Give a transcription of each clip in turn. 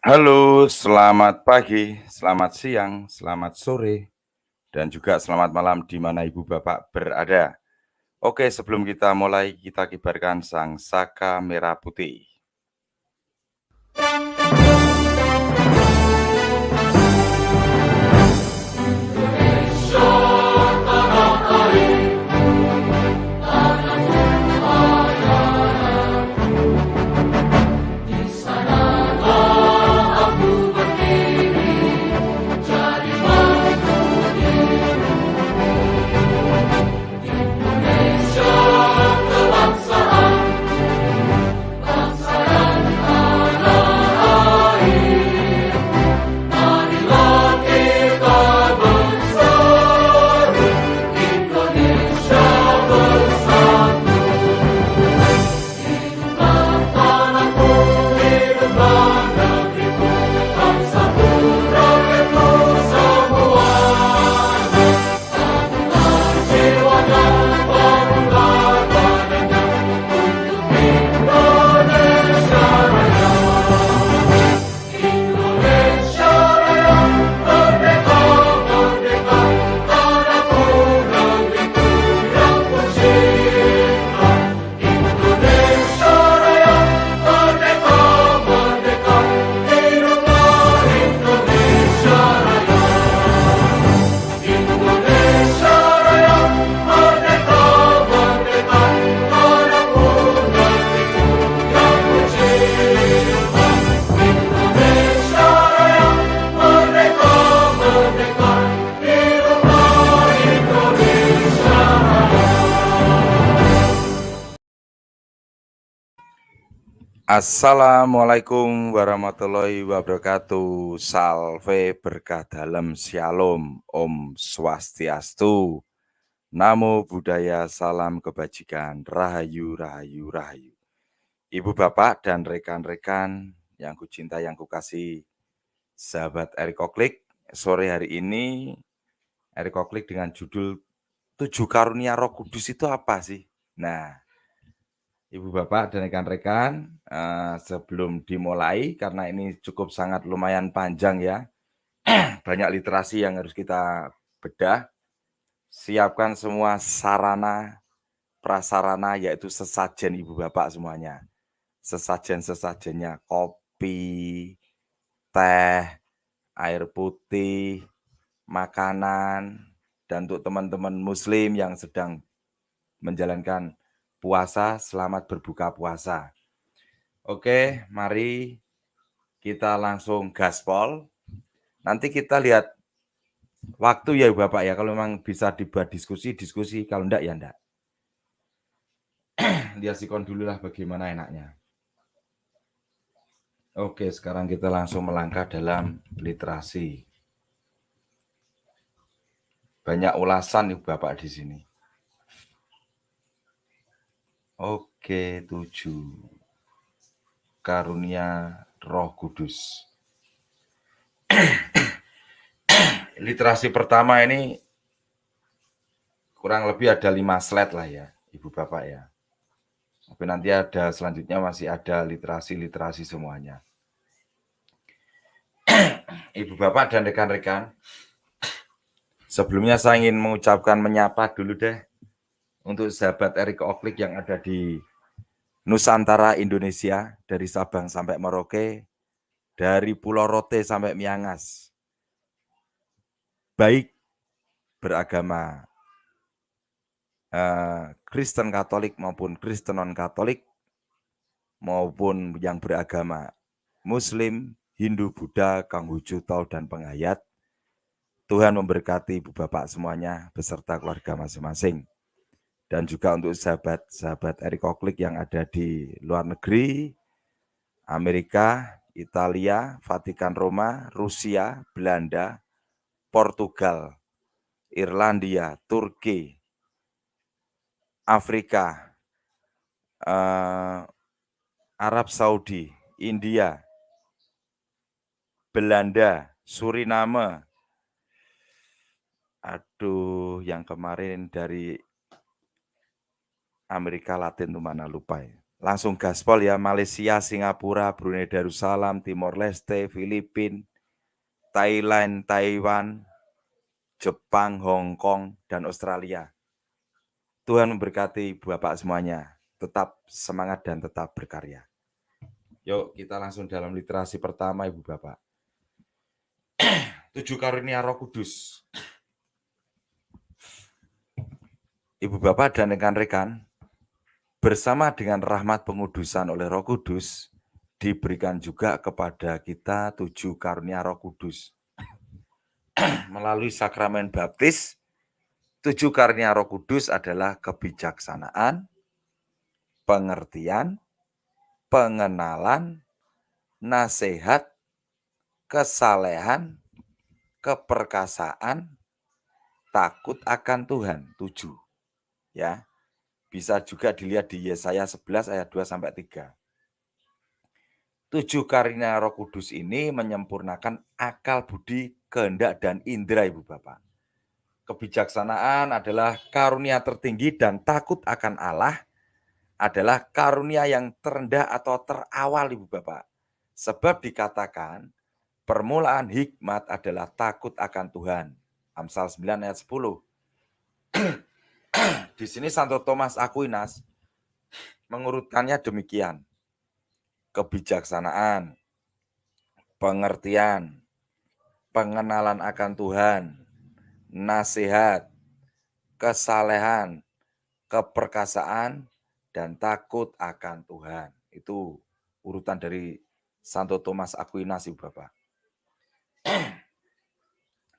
Halo, selamat pagi, selamat siang, selamat sore, dan juga selamat malam di mana Ibu Bapak berada. Oke, sebelum kita mulai, kita kibarkan Sang Saka Merah Putih. Assalamualaikum warahmatullahi wabarakatuh. Salve berkah dalam shalom. Om Swastiastu. Namo Buddhaya, salam kebajikan. Rahayu, rahayu, rahayu. Ibu bapak dan rekan-rekan yang kucinta, yang kukasih, sahabat Eriko Klik, sore hari ini Eriko Klik dengan judul 7 karunia Roh Kudus itu apa sih? Nah, Ibu bapak dan rekan-rekan, sebelum dimulai karena ini cukup sangat lumayan panjang ya, banyak literasi yang harus kita bedah. Siapkan semua sarana, prasarana, yaitu sesajen ibu bapak semuanya. Sesajen-sesajennya, kopi, teh, air putih, makanan, dan untuk teman-teman muslim yang sedang menjalankan puasa, selamat berbuka puasa. Oke, mari kita langsung gaspol. Nanti kita lihat waktu ya Bapak ya, kalau memang bisa dibuat diskusi, kalau enggak ya enggak. Lihat sikon dulu lah bagaimana enaknya. Oke, sekarang kita langsung melangkah dalam literasi. Banyak ulasan nih Bapak di sini. Oke, 7 karunia Roh Kudus. Literasi pertama ini kurang lebih ada 5 slide lah ya, Ibu Bapak ya. Tapi nanti ada selanjutnya masih ada literasi-literasi semuanya. Ibu Bapak dan rekan-rekan, sebelumnya saya ingin mengucapkan menyapa dulu deh untuk sahabat Eriko Oklik yang ada di Nusantara Indonesia, dari Sabang sampai Merauke, dari Pulau Rote sampai Miangas. Baik beragama Kristen Katolik maupun Kristen non-Katolik, maupun yang beragama Muslim, Hindu, Buddha, Konghucu, Tao, dan Penghayat. Tuhan memberkati Ibu Bapak semuanya beserta keluarga masing-masing. Dan juga untuk sahabat-sahabat Eriko Klik yang ada di luar negeri, Amerika, Italia, Vatikan Roma, Rusia, Belanda, Portugal, Irlandia, Turki, Afrika, Arab Saudi, India, Belanda, Suriname, yang kemarin dari Amerika Latin itu mana lupa ya. Langsung gaspol ya, Malaysia, Singapura, Brunei Darussalam, Timor Leste, Filipina, Thailand, Taiwan, Jepang, Hong Kong, dan Australia. Tuhan memberkati Bapak semuanya. Tetap semangat dan tetap berkarya. Yuk kita langsung dalam literasi pertama Ibu Bapak. 7 karunia Roh Kudus. Ibu Bapak dan rekan-rekan, bersama dengan rahmat pengudusan oleh Roh Kudus, diberikan juga kepada kita 7 karunia Roh Kudus. Melalui sakramen baptis, 7 karunia Roh Kudus adalah kebijaksanaan, pengertian, pengenalan, nasihat, kesalehan, keperkasaan, takut akan Tuhan. 7. Ya. Bisa juga dilihat di Yesaya 11 ayat 2 sampai 3. 7 karunia Roh Kudus ini menyempurnakan akal budi, kehendak dan indera Ibu Bapak. Kebijaksanaan adalah karunia tertinggi dan takut akan Allah adalah karunia yang terendah atau terawal Ibu Bapak. Sebab dikatakan permulaan hikmat adalah takut akan Tuhan. Amsal 9 ayat 10. Di sini Santo Thomas Aquinas mengurutkannya demikian. Kebijaksanaan, pengertian, pengenalan akan Tuhan, nasihat, kesalehan, keperkasaan, dan takut akan Tuhan. Itu urutan dari Santo Thomas Aquinas Ibu Bapak.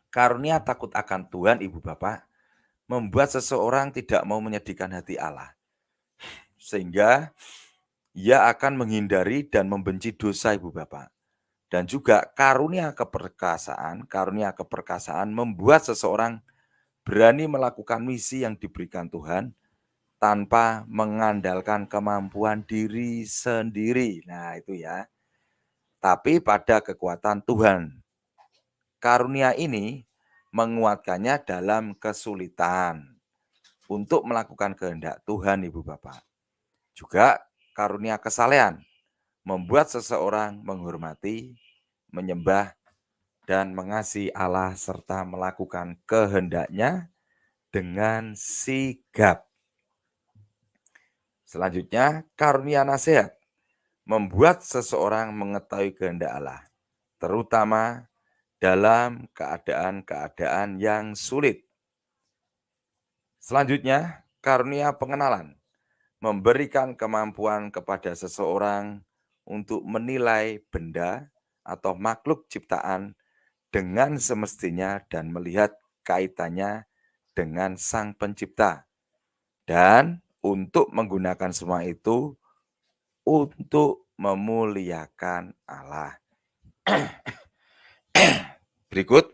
Karunia takut akan Tuhan Ibu Bapak membuat seseorang tidak mau menyedihkan hati Allah. Sehingga ia akan menghindari dan membenci dosa Ibu Bapak. Dan juga karunia keperkasaan membuat seseorang berani melakukan misi yang diberikan Tuhan tanpa mengandalkan kemampuan diri sendiri. Nah itu ya. Tapi pada kekuatan Tuhan. Karunia ini menguatkannya dalam kesulitan untuk melakukan kehendak Tuhan Ibu Bapak. Juga karunia kesalehan membuat seseorang menghormati, menyembah, dan mengasihi Allah serta melakukan kehendaknya dengan sigap. Selanjutnya, karunia nasihat membuat seseorang mengetahui kehendak Allah, terutama dalam keadaan-keadaan yang sulit. Selanjutnya, karunia pengenalan memberikan kemampuan kepada seseorang untuk menilai benda atau makhluk ciptaan dengan semestinya dan melihat kaitannya dengan Sang Pencipta. Dan untuk menggunakan semua itu untuk memuliakan Allah. Berikut,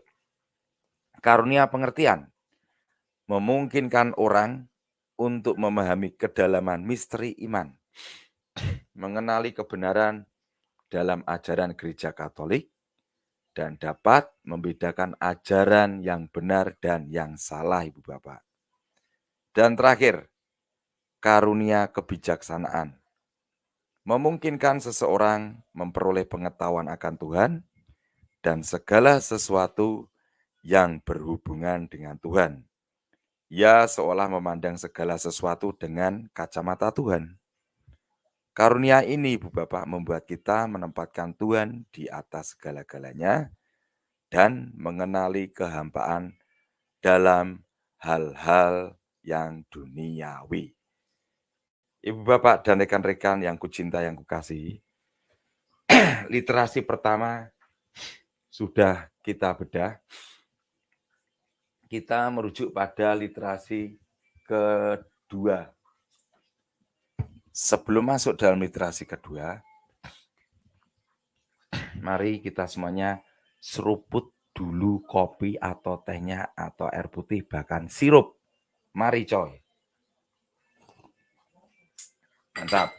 karunia pengertian memungkinkan orang untuk memahami kedalaman misteri iman, mengenali kebenaran dalam ajaran Gereja Katolik, dan dapat membedakan ajaran yang benar dan yang salah Ibu Bapak. Dan terakhir, karunia kebijaksanaan memungkinkan seseorang memperoleh pengetahuan akan Tuhan dan segala sesuatu yang berhubungan dengan Tuhan. Ia seolah memandang segala sesuatu dengan kacamata Tuhan. Karunia ini Ibu Bapak membuat kita menempatkan Tuhan di atas segala-galanya dan mengenali kehampaan dalam hal-hal yang duniawi. Ibu Bapak dan rekan-rekan yang kucinta, yang kukasihi, literasi pertama sudah kita bedah. Kita merujuk pada literasi kedua. Sebelum masuk dalam literasi kedua, mari kita semuanya seruput dulu kopi atau tehnya atau air putih bahkan sirup. Mari coy. Mantap.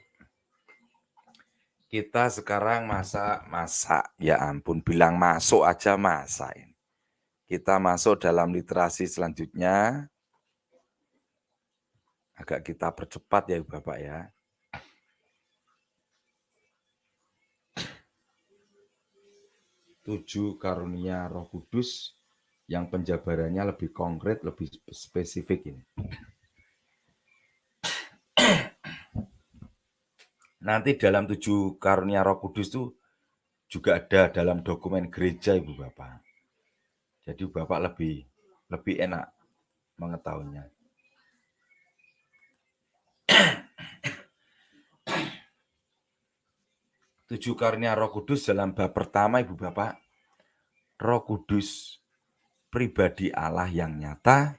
Kita sekarang masak. Ya ampun, bilang masuk aja masak. Kita masuk dalam literasi selanjutnya. Agak kita percepat ya Bapak ya. 7 karunia Roh Kudus yang penjabarannya lebih konkret, lebih spesifik ini. Nanti dalam 7 karunia Roh Kudus itu juga ada dalam dokumen gereja Ibu Bapak. Jadi Bapak lebih enak mengetahuinya. Tujuh karunia Roh Kudus dalam bab pertama Ibu Bapak, Roh Kudus pribadi Allah yang nyata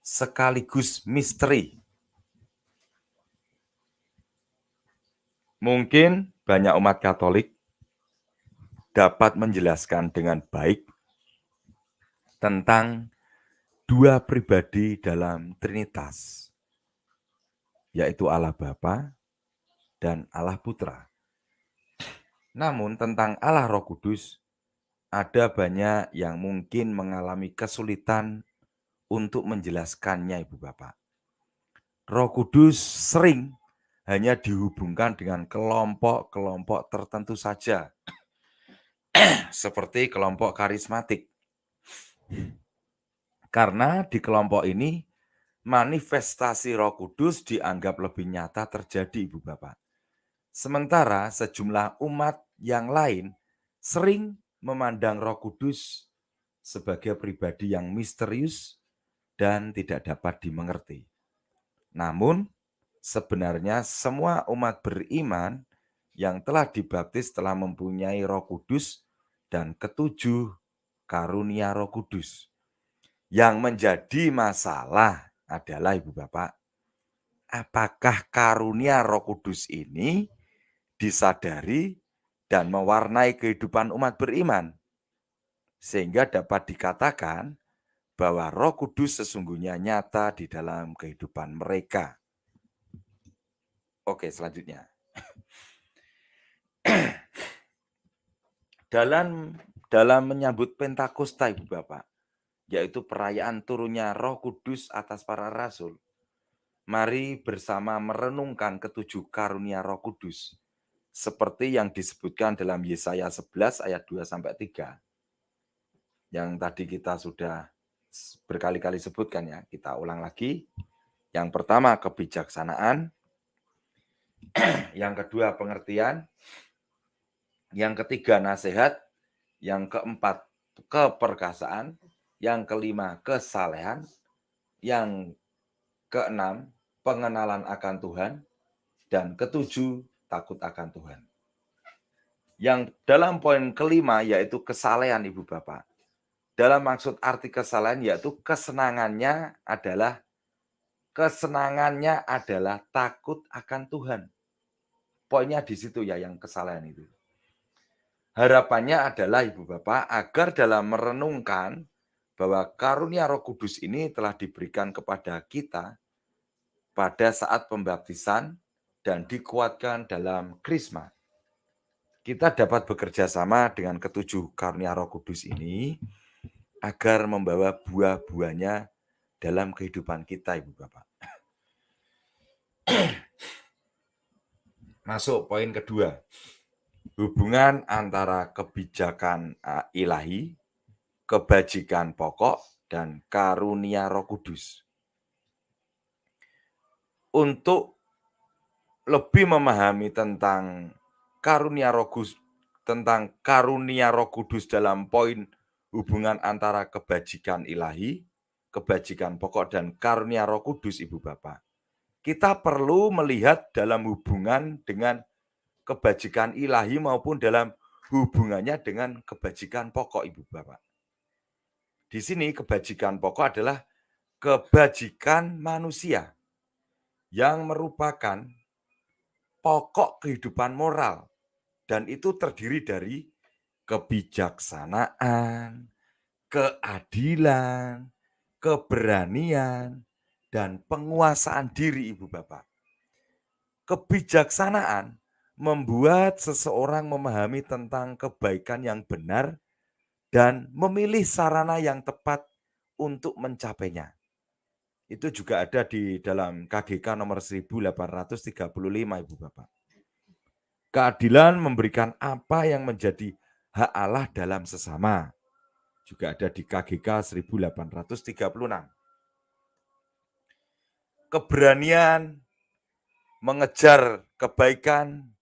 sekaligus misteri. Mungkin banyak umat Katolik dapat menjelaskan dengan baik tentang dua pribadi dalam Trinitas, yaitu Allah Bapa dan Allah Putra. Namun tentang Allah Roh Kudus, ada banyak yang mungkin mengalami kesulitan untuk menjelaskannya Ibu Bapak. Roh Kudus sering hanya dihubungkan dengan kelompok-kelompok tertentu saja, seperti kelompok karismatik. Karena di kelompok ini, manifestasi Roh Kudus dianggap lebih nyata terjadi Ibu Bapak. Sementara sejumlah umat yang lain sering memandang Roh Kudus sebagai pribadi yang misterius dan tidak dapat dimengerti. Namun, sebenarnya semua umat beriman yang telah dibaptis telah mempunyai Roh Kudus dan ketujuh karunia Roh Kudus. Yang menjadi masalah adalah Ibu Bapak, apakah karunia Roh Kudus ini disadari dan mewarnai kehidupan umat beriman, sehingga dapat dikatakan bahwa Roh Kudus sesungguhnya nyata di dalam kehidupan mereka. Oke, selanjutnya. Dalam menyambut Pentakosta Ibu Bapak, yaitu perayaan turunnya Roh Kudus atas para rasul, mari bersama merenungkan ketujuh karunia Roh Kudus seperti yang disebutkan dalam Yesaya 11 ayat 2-3. Yang tadi kita sudah berkali-kali sebutkan ya, kita ulang lagi. Yang pertama kebijaksanaan, yang kedua pengertian, yang ketiga nasihat, yang keempat keperkasaan, yang kelima kesalehan, yang keenam pengenalan akan Tuhan, dan ketujuh takut akan Tuhan. Yang dalam poin kelima yaitu kesalehan Ibu Bapak. Dalam maksud arti kesalehan yaitu kesenangannya adalah takut akan Tuhan. Poinnya di situ ya yang kesalehan itu. Harapannya adalah Ibu Bapak agar dalam merenungkan bahwa karunia Roh Kudus ini telah diberikan kepada kita pada saat pembaptisan dan dikuatkan dalam Krisma. Kita dapat bekerja sama dengan ketujuh karunia Roh Kudus ini agar membawa buah-buahnya dalam kehidupan kita, Ibu Bapak. Masuk poin kedua. Hubungan antara kebijakan ilahi, kebajikan pokok, dan karunia Roh Kudus. Untuk lebih memahami tentang karunia Roh Kudus dalam poin hubungan antara kebajikan ilahi, kebajikan pokok, dan karunia Roh Kudus, Ibu Bapak. Kita perlu melihat dalam hubungan dengan kebajikan ilahi maupun dalam hubungannya dengan kebajikan pokok, Ibu Bapak. Di sini kebajikan pokok adalah kebajikan manusia yang merupakan pokok kehidupan moral, dan itu terdiri dari kebijaksanaan, keadilan, keberanian, dan penguasaan diri, Ibu Bapak. Kebijaksanaan membuat seseorang memahami tentang kebaikan yang benar dan memilih sarana yang tepat untuk mencapainya. Itu juga ada di dalam KGK nomor 1835, Ibu Bapak. Keadilan memberikan apa yang menjadi hak Allah dalam sesama. Juga ada di KGK 1836. Keberanian mengejar kebaikan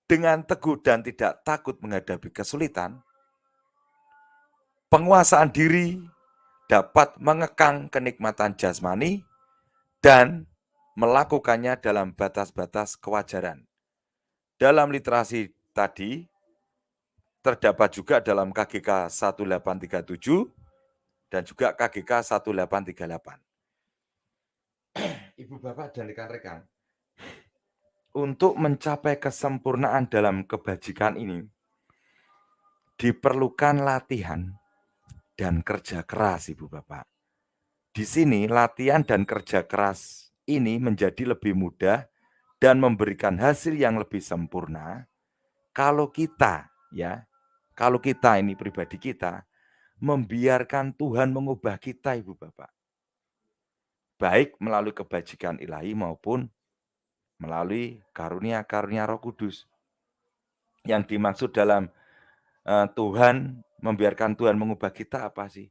dengan teguh dan tidak takut menghadapi kesulitan. Penguasaan diri dapat mengekang kenikmatan jasmani dan melakukannya dalam batas-batas kewajaran. Dalam literasi tadi, terdapat juga dalam KGK 1837 dan juga KGK 1838. Ibu bapak dan rekan-rekan, untuk mencapai kesempurnaan dalam kebajikan ini, diperlukan latihan dan kerja keras, Ibu Bapak. Di sini latihan dan kerja keras ini menjadi lebih mudah dan memberikan hasil yang lebih sempurna kalau kita ini pribadi kita membiarkan Tuhan mengubah kita, Ibu Bapak. Baik melalui kebajikan ilahi maupun melalui karunia-karunia Roh Kudus. Yang dimaksud dalam Tuhan, membiarkan Tuhan mengubah kita apa sih?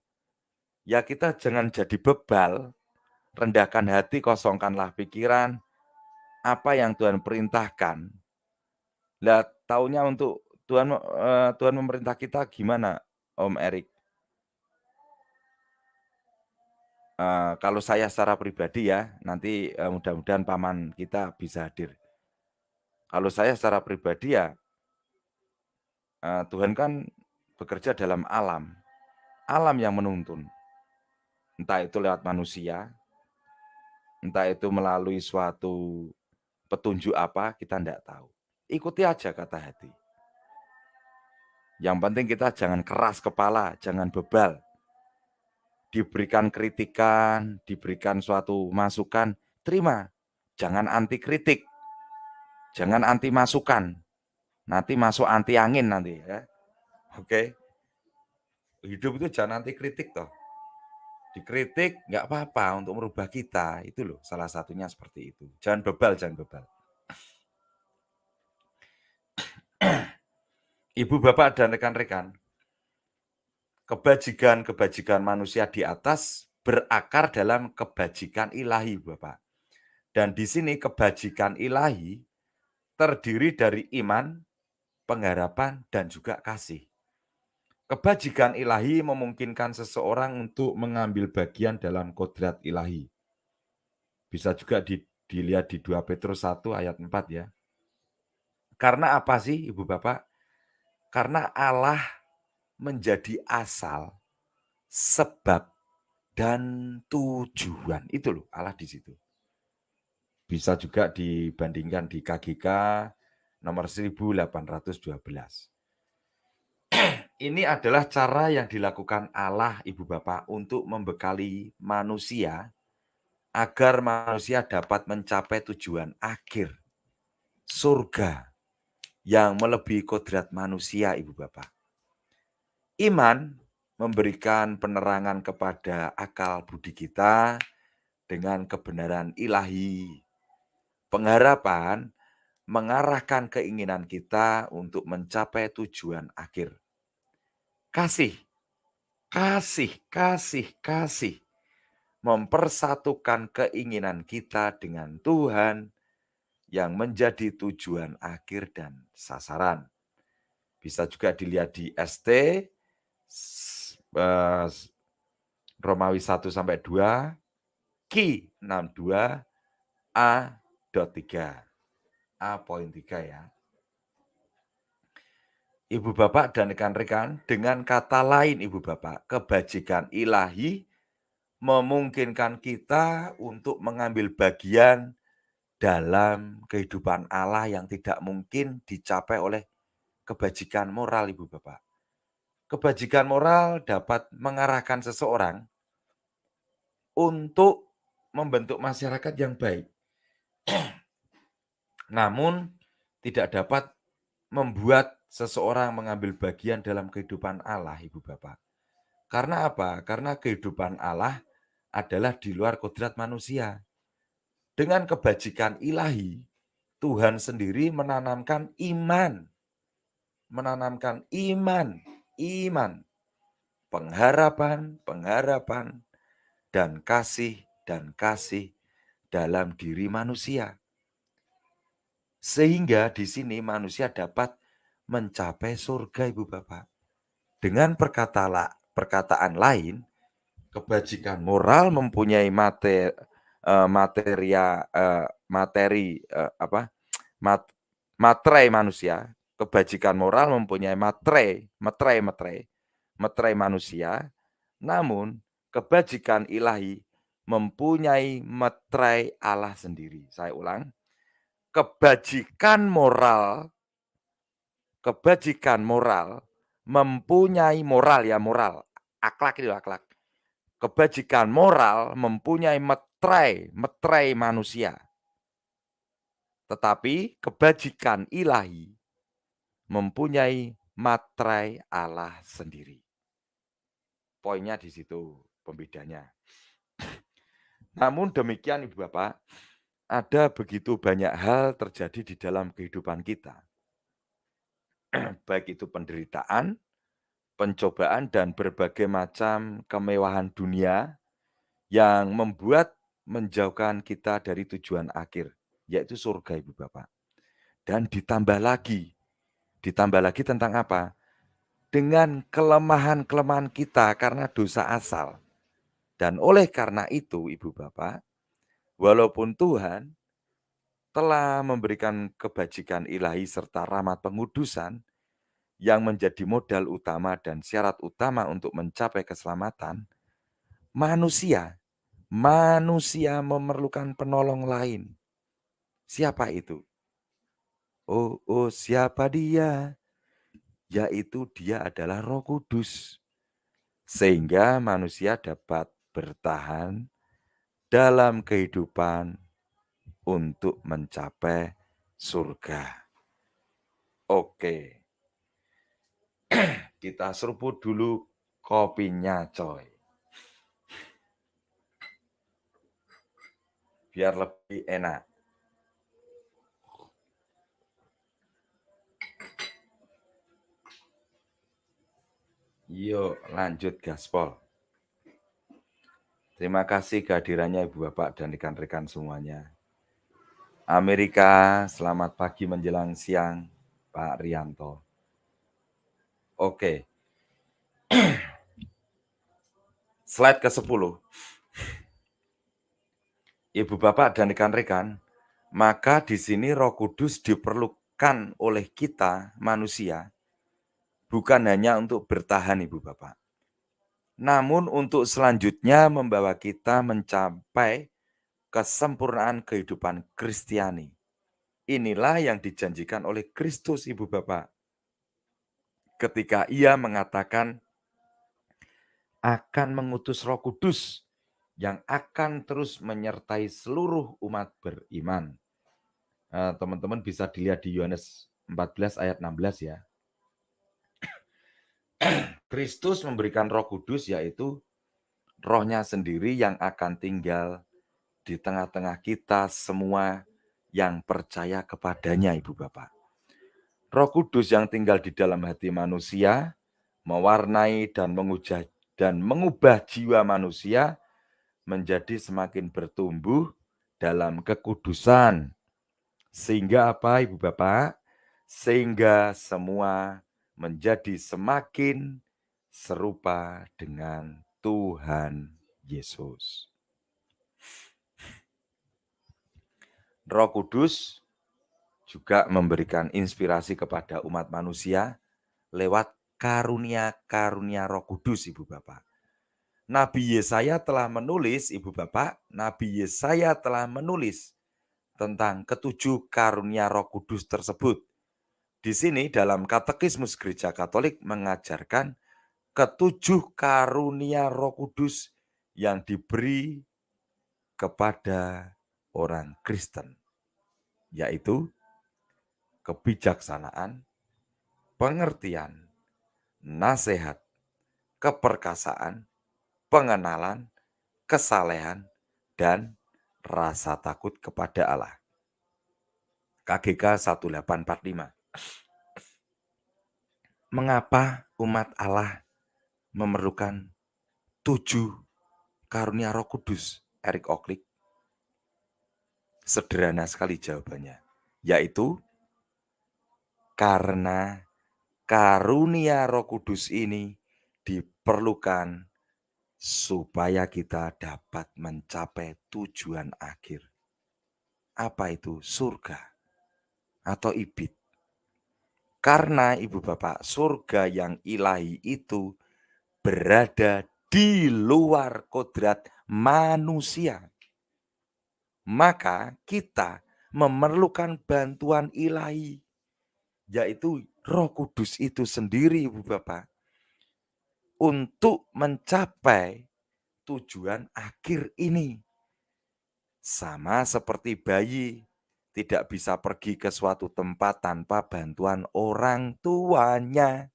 Ya kita jangan jadi bebal, rendahkan hati, kosongkanlah pikiran, apa yang Tuhan perintahkan. Lah taunya untuk Tuhan memerintah kita gimana, Om Erik? Kalau saya secara pribadi ya, nanti mudah-mudahan paman kita bisa hadir. Kalau saya secara pribadi ya, Tuhan kan bekerja dalam alam yang menuntun. Entah itu lewat manusia, entah itu melalui suatu petunjuk apa, kita tidak tahu. Ikuti aja kata hati. Yang penting kita jangan keras kepala, jangan bebal. Diberikan kritikan, diberikan suatu masukan, terima. Jangan anti kritik, jangan anti masukan. Nanti masuk anti angin nanti ya. Oke. Hidup itu jangan anti kritik toh. Dikritik nggak apa-apa untuk merubah kita. Itu loh salah satunya seperti itu. Jangan bebal, jangan bebal. Ibu, bapak, dan rekan-rekan, kebajikan manusia di atas berakar dalam kebajikan ilahi, Bapak. Dan di sini kebajikan ilahi terdiri dari iman, pengharapan, dan juga kasih. Kebajikan ilahi memungkinkan seseorang untuk mengambil bagian dalam kodrat ilahi. Bisa juga dilihat di 2 Petrus 1 ayat 4 ya. Karena apa sih Ibu Bapak? Karena Allah menjadi asal, sebab, dan tujuan. Itu loh Allah di situ. Bisa juga dibandingkan di KGK nomor 1812. Ini adalah cara yang dilakukan Allah, Ibu Bapak, untuk membekali manusia agar manusia dapat mencapai tujuan akhir, surga, yang melebihi kodrat manusia, Ibu Bapak. Iman memberikan penerangan kepada akal budi kita dengan kebenaran ilahi. Pengharapan mengarahkan keinginan kita untuk mencapai tujuan akhir. Kasih mempersatukan keinginan kita dengan Tuhan yang menjadi tujuan akhir dan sasaran. Bisa juga dilihat di ST Romawi 1-2, Ki 62, A.3. A.3 ya. Ibu Bapak dan rekan-rekan, dengan kata lain Ibu Bapak, kebajikan ilahi memungkinkan kita untuk mengambil bagian dalam kehidupan Allah yang tidak mungkin dicapai oleh kebajikan moral, Ibu Bapak. Kebajikan moral dapat mengarahkan seseorang untuk membentuk masyarakat yang baik. Namun tidak dapat membuat seseorang mengambil bagian dalam kehidupan Allah, Ibu Bapak. Karena apa? Karena kehidupan Allah adalah di luar kodrat manusia. Dengan kebajikan ilahi, Tuhan sendiri menanamkan iman, menanamkan iman, pengharapan, dan kasih dalam diri manusia. Sehingga di sini manusia dapat mencapai surga, Ibu Bapak. Dengan perkataan lain, kebajikan moral mempunyai materai manusia. Kebajikan moral mempunyai materai manusia, namun kebajikan ilahi mempunyai materai Allah sendiri. Saya ulang, kebajikan moral mempunyai moral, akhlak. Kebajikan moral mempunyai materai manusia. Tetapi kebajikan ilahi mempunyai materai Allah sendiri. Poinnya di situ pembedanya. Namun demikian Ibu Bapak, ada begitu banyak hal terjadi di dalam kehidupan kita. Baik itu penderitaan, pencobaan, dan berbagai macam kemewahan dunia yang membuat menjauhkan kita dari tujuan akhir, yaitu surga, Ibu Bapak. Dan ditambah lagi tentang apa? Dengan kelemahan-kelemahan kita karena dosa asal. Dan oleh karena itu, Ibu Bapak, walaupun Tuhan telah memberikan kebajikan ilahi serta rahmat pengudusan yang menjadi modal utama dan syarat utama untuk mencapai keselamatan, manusia memerlukan penolong lain. Siapa itu? Oh, siapa dia? Yaitu dia adalah Roh Kudus. Sehingga manusia dapat bertahan dalam kehidupan untuk mencapai surga. Oke, kita seruput dulu kopinya, coy. Biar lebih enak. Yuk, lanjut gaspol. Terima kasih kehadirannya Ibu Bapak dan rekan-rekan semuanya. Amerika, selamat pagi menjelang siang, Pak Rianto. Oke. Slide ke-10. Ibu Bapak dan rekan-rekan, maka di sini Roh Kudus diperlukan oleh kita manusia bukan hanya untuk bertahan, Ibu Bapak, namun untuk selanjutnya membawa kita mencapai kesempurnaan kehidupan Kristiani. Inilah yang dijanjikan oleh Kristus, Ibu Bapak, ketika Ia mengatakan akan mengutus Roh Kudus yang akan terus menyertai seluruh umat beriman. Teman-teman bisa dilihat di Yohanes 14 ayat 16 ya. Kristus memberikan Roh Kudus, yaitu Roh-Nya sendiri yang akan tinggal di tengah-tengah kita semua yang percaya kepadanya, Ibu Bapak. Roh Kudus yang tinggal di dalam hati manusia mewarnai dan mengubah jiwa manusia menjadi semakin bertumbuh dalam kekudusan. Sehingga apa, Ibu Bapak? Sehingga semua menjadi semakin serupa dengan Tuhan Yesus. Roh Kudus juga memberikan inspirasi kepada umat manusia lewat karunia-karunia Roh Kudus, Ibu Bapak. Nabi Yesaya telah menulis, Ibu Bapak, Nabi Yesaya telah menulis tentang ketujuh karunia Roh Kudus tersebut. Di sini dalam Katekismus Gereja Katolik mengajarkan ketujuh karunia Roh Kudus yang diberi kepada orang Kristen, yaitu kebijaksanaan, pengertian, nasihat, keperkasaan, pengenalan, kesalehan, dan rasa takut kepada Allah. KGK 1845. Mengapa umat Allah memerlukan 7 karunia Roh Kudus? Eric Oaklik. Sederhana sekali jawabannya, yaitu karena karunia Roh Kudus ini diperlukan supaya kita dapat mencapai tujuan akhir. Apa itu? Surga atau ibid. Karena Ibu Bapak, surga yang ilahi itu berada di luar kodrat manusia. Maka kita memerlukan bantuan ilahi, yaitu Roh Kudus itu sendiri, Ibu Bapak, untuk mencapai tujuan akhir ini. Sama seperti bayi tidak bisa pergi ke suatu tempat tanpa bantuan orang tuanya.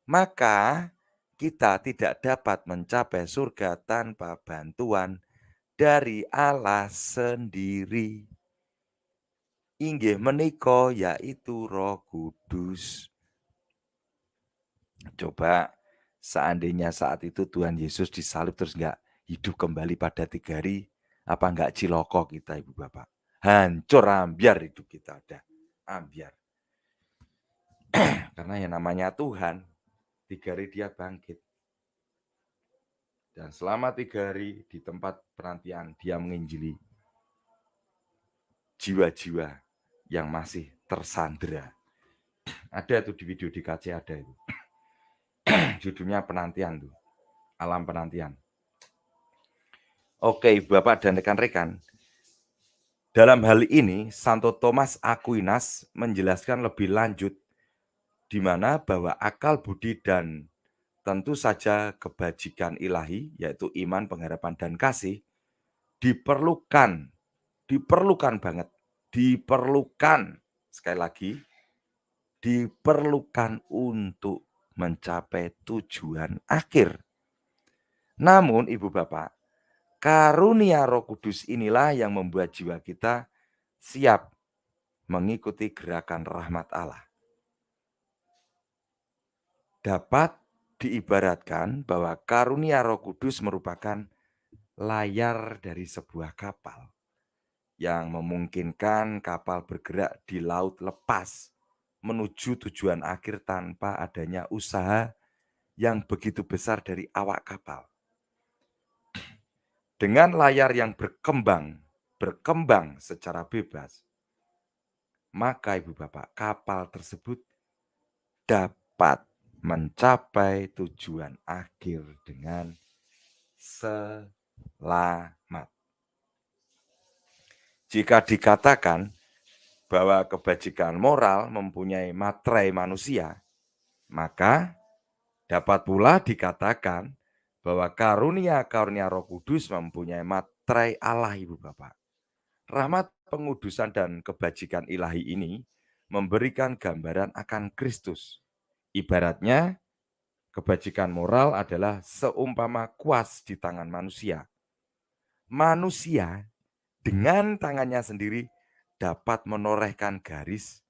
Maka kita tidak dapat mencapai surga tanpa bantuan dari Allah sendiri. Inggih menika yaitu Roh Kudus. Coba seandainya saat itu Tuhan Yesus disalib terus enggak hidup kembali pada 3 hari, apa enggak ciloko kita Ibu Bapak? Hancur ambiar hidup kita, udah ambiar. Karena yang namanya Tuhan, 3 hari dia bangkit. Dan selama 3 hari di tempat penantian dia menginjili jiwa-jiwa yang masih tersandera. Ada tuh di video di KC ada itu. Judulnya penantian tuh. Alam penantian. Oke, Bapak dan rekan-rekan. Dalam hal ini, Santo Thomas Aquinas menjelaskan lebih lanjut di mana bahwa akal budi dan tentu saja kebajikan ilahi, yaitu iman, pengharapan, dan kasih, diperlukan banget, sekali lagi, diperlukan untuk mencapai tujuan akhir. Namun Ibu Bapak, karunia Roh Kudus inilah yang membuat jiwa kita siap mengikuti gerakan rahmat Allah. Dapat diibaratkan bahwa karunia Roh Kudus merupakan layar dari sebuah kapal yang memungkinkan kapal bergerak di laut lepas menuju tujuan akhir tanpa adanya usaha yang begitu besar dari awak kapal. Dengan layar yang berkembang secara bebas, maka Ibu Bapak, kapal tersebut dapat mencapai tujuan akhir dengan selamat. Jika dikatakan bahwa kebajikan moral mempunyai materai manusia, maka dapat pula dikatakan bahwa karunia-karunia Roh Kudus mempunyai materai Allah, Ibu Bapak. Rahmat pengudusan dan kebajikan ilahi ini memberikan gambaran akan Kristus. Ibaratnya, kebajikan moral adalah seumpama kuas di tangan manusia. Manusia dengan tangannya sendiri dapat menorehkan garis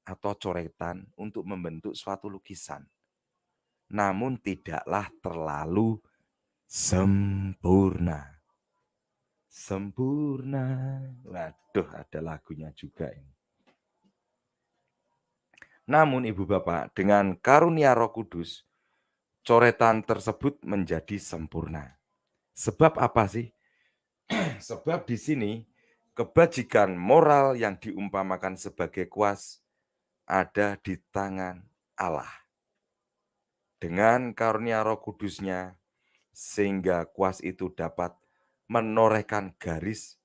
atau coretan untuk membentuk suatu lukisan. Namun tidaklah terlalu sempurna. Sempurna. Waduh, ada lagunya juga ini. Namun Ibu Bapak, dengan karunia Roh Kudus, coretan tersebut menjadi sempurna. Sebab apa sih? Sebab di sini kebajikan moral yang diumpamakan sebagai kuas ada di tangan Allah. Dengan karunia Roh Kudusnya, sehingga kuas itu dapat menorehkan garis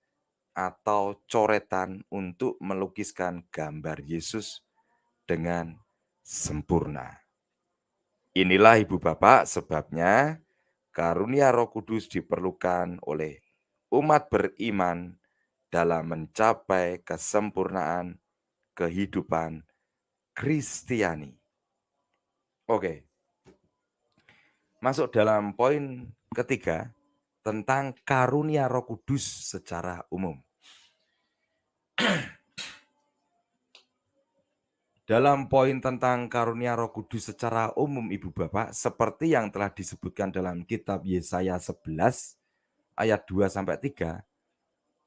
atau coretan untuk melukiskan gambar Yesus dengan sempurna. Inilah Ibu Bapak sebabnya karunia Roh Kudus diperlukan oleh umat beriman dalam mencapai kesempurnaan kehidupan Kristiani. Oke. Masuk dalam poin ketiga tentang karunia Roh Kudus secara umum. Dalam poin tentang karunia Roh Kudus secara umum Ibu Bapak, seperti yang telah disebutkan dalam kitab Yesaya 11 ayat 2 sampai 3,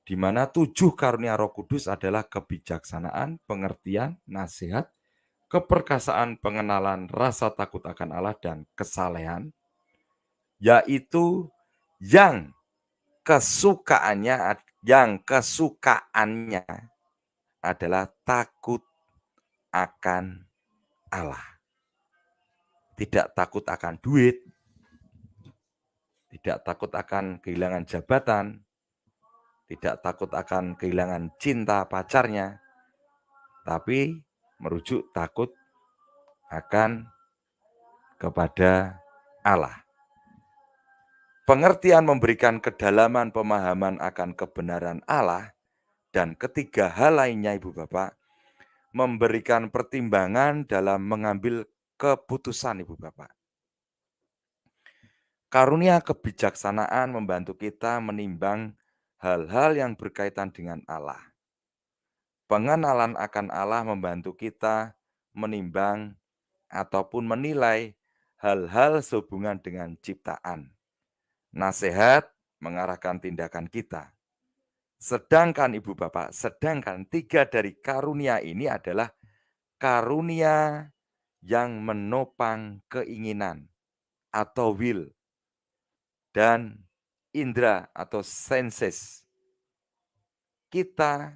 di mana 7 karunia Roh Kudus adalah kebijaksanaan, pengertian, nasihat, keperkasaan, pengenalan, rasa takut akan Allah, dan kesalehan, yaitu yang kesukaannya adalah takut akan Allah. Tidak takut akan duit, tidak takut akan kehilangan jabatan, tidak takut akan kehilangan cinta pacarnya, tapi merujuk takut akan kepada Allah. Pengertian memberikan kedalaman pemahaman akan kebenaran Allah, dan ketiga hal lainnya Ibu Bapak, memberikan pertimbangan dalam mengambil keputusan Ibu Bapak. Karunia kebijaksanaan membantu kita menimbang hal-hal yang berkaitan dengan Allah. Pengenalan akan Allah membantu kita menimbang ataupun menilai hal-hal sehubungan dengan ciptaan. Nasihat mengarahkan tindakan kita. Sedangkan Ibu Bapak, tiga dari karunia ini adalah karunia yang menopang keinginan atau will dan indera atau senses kita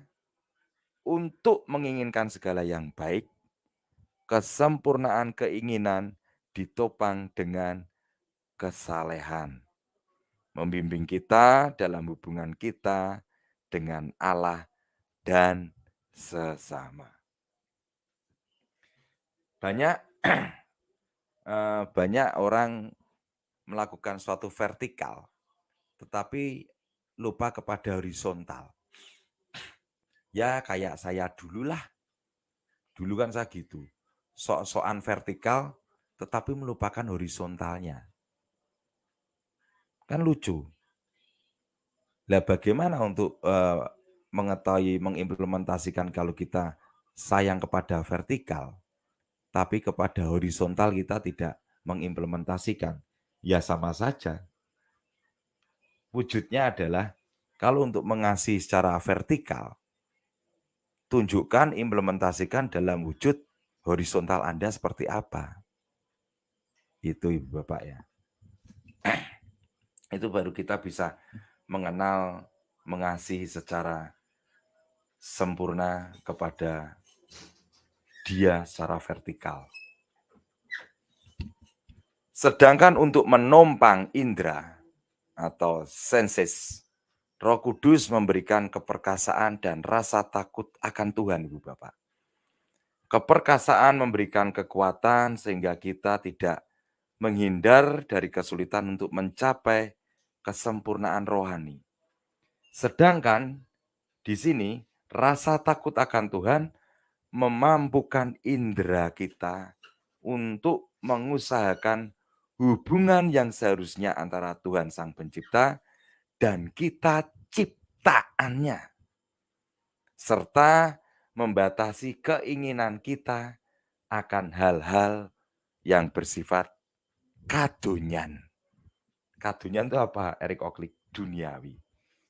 untuk menginginkan segala yang baik. Kesempurnaan keinginan ditopang dengan kesalehan, membimbing kita dalam hubungan kita dengan Allah dan sesama. Banyak orang melakukan suatu vertikal, tetapi lupa kepada horizontal. Ya kayak saya dululah. Dulu kan saya gitu. Sok-sokan vertikal, tetapi melupakan horizontalnya. Kan lucu. Lah bagaimana untuk mengetahui, mengimplementasikan kalau kita sayang kepada vertikal, tapi kepada horizontal kita tidak mengimplementasikan? Ya sama saja. Wujudnya adalah kalau untuk mengasihi secara vertikal, tunjukkan, implementasikan dalam wujud horizontal Anda seperti apa. Itu Ibu Bapak ya. Itu baru kita bisa mengenal, mengasihi secara sempurna kepada Dia secara vertikal. Sedangkan untuk menompang indera atau senses, Roh Kudus memberikan keperkasaan dan rasa takut akan Tuhan, Ibu Bapak. Keperkasaan memberikan kekuatan sehingga kita tidak menghindar dari kesulitan untuk mencapai kesempurnaan rohani. Sedangkan di sini rasa takut akan Tuhan memampukan indera kita untuk mengusahakan hubungan yang seharusnya antara Tuhan Sang Pencipta dan kita ciptaannya, serta membatasi keinginan kita akan hal-hal yang bersifat kadonyan. Kadonyan itu apa, Eric Oakleigh? Duniawi.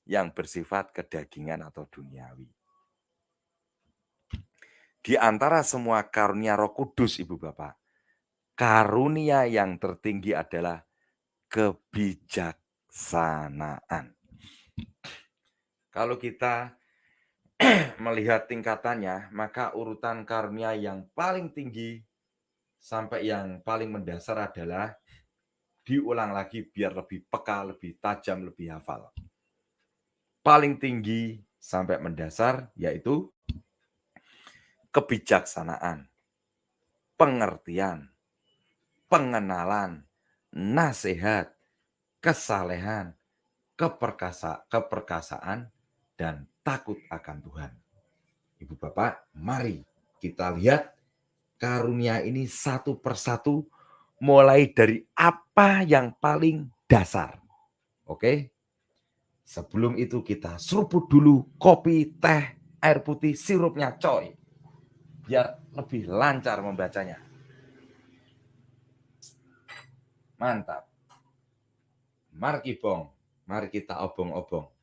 Yang bersifat kedagingan atau duniawi. Di antara semua karunia Roh Kudus, Ibu Bapak, karunia yang tertinggi adalah kebijaksanaan. Kalau kita melihat tingkatannya, maka urutan karunia yang paling tinggi sampai yang paling mendasar adalah, diulang lagi biar lebih peka, lebih tajam, lebih hafal. Paling tinggi sampai mendasar yaitu kebijaksanaan, pengertian, pengenalan, nasihat, kesalehan, keperkasaan, dan takut akan Tuhan. Ibu Bapak, mari kita lihat karunia ini satu persatu, mulai dari apa yang paling dasar. Oke? Sebelum itu kita seruput dulu kopi, teh, air putih, sirupnya coy. biar lebih lancar membacanya. Mantap. Mari kita obong-obong.